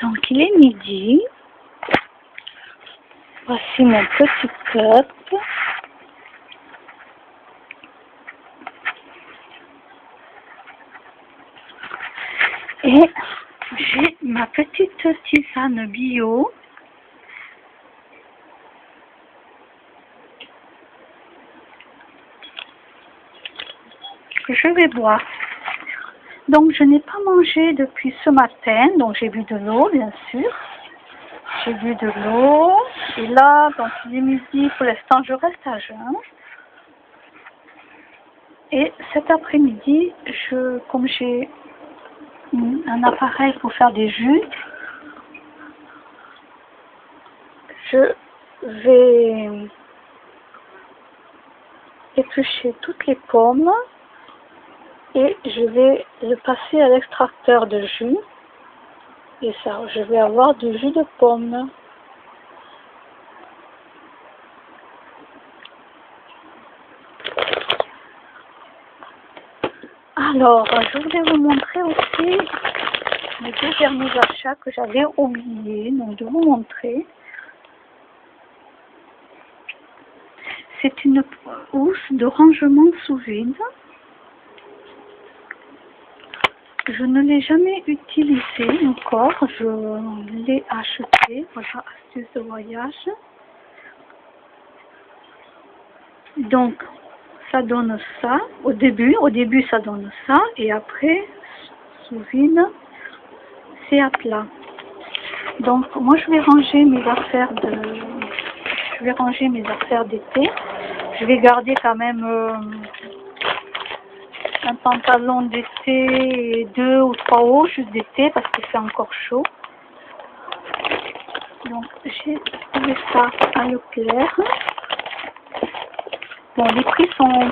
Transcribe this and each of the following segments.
Donc il est midi. Voici mon petit cup. Et j'ai ma petite tisane bio. Que je vais boire. Donc je n'ai pas mangé depuis ce matin, donc j'ai bu de l'eau bien sûr. J'ai bu de l'eau et là, donc il est midi, pour l'instant je reste à jeun. Et cet après-midi, comme j'ai un appareil pour faire des jus, je vais éplucher toutes les pommes et je vais le passer à l'extracteur de jus. Et ça, je vais avoir du jus de pomme. Alors, je voulais vous montrer aussi les deux derniers achats que j'avais oubliés, donc de vous montrer. C'est une housse de rangement sous vide. Je ne l'ai jamais utilisée encore, je l'ai achetée, voilà, astuce de voyage. Donc, ça donne ça, au début ça donne ça, et après, sous vide, c'est à plat. Donc, moi je vais ranger mes affaires d'été. Je vais garder quand même un pantalon d'été et 2 ou 3 hauts juste d'été parce que c'est encore chaud. Donc j'ai trouvé ça à Leclerc. Bon, les prix sont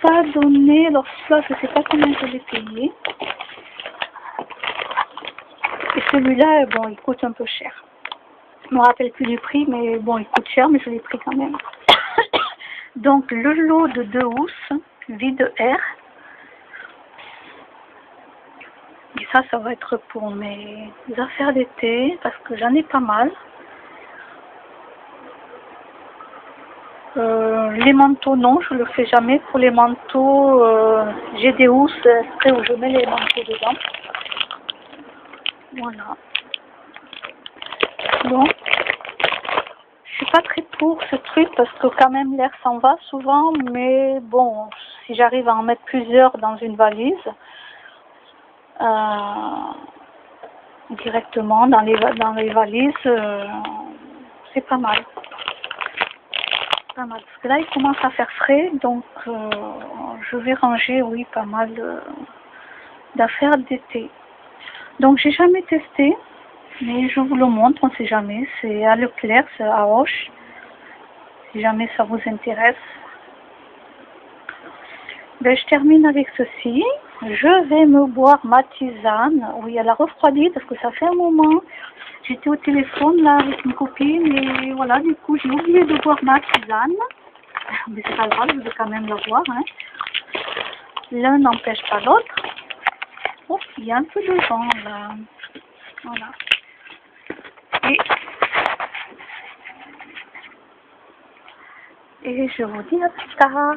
pas donnés, alors ça je sais pas combien je l'ai payé. Et celui-là, bon, il coûte un peu cher. Je me rappelle plus du prix, mais bon, il coûte cher, mais je l'ai pris quand même. Donc le lot de 2 housses, vide air. Et ça va être pour mes affaires d'été, parce que j'en ai pas mal. Les manteaux, non, je le fais jamais. Pour les manteaux, j'ai des housses exprès où je mets les manteaux dedans. Voilà. Donc, je suis pas très pour ce truc, parce que quand même l'air s'en va souvent, mais bon, si j'arrive à en mettre plusieurs dans une valise, directement dans les valises, c'est pas mal. Pas mal. Parce que là, il commence à faire frais, donc je vais ranger, oui, pas mal d'affaires d'été. Donc, j'ai jamais testé, mais je vous le montre, on ne sait jamais. C'est à Leclerc, c'est à Auch, si jamais ça vous intéresse. Ben, je termine avec ceci. Je vais me boire ma tisane. Oui, elle a refroidi parce que ça fait un moment. J'étais au téléphone là avec une copine et voilà, du coup j'ai oublié de boire ma tisane. Mais c'est pas grave, je vais quand même la boire. Hein. L'un n'empêche pas l'autre. Oh, il y a un peu de vent là. Voilà. Et je vous dis à plus tard.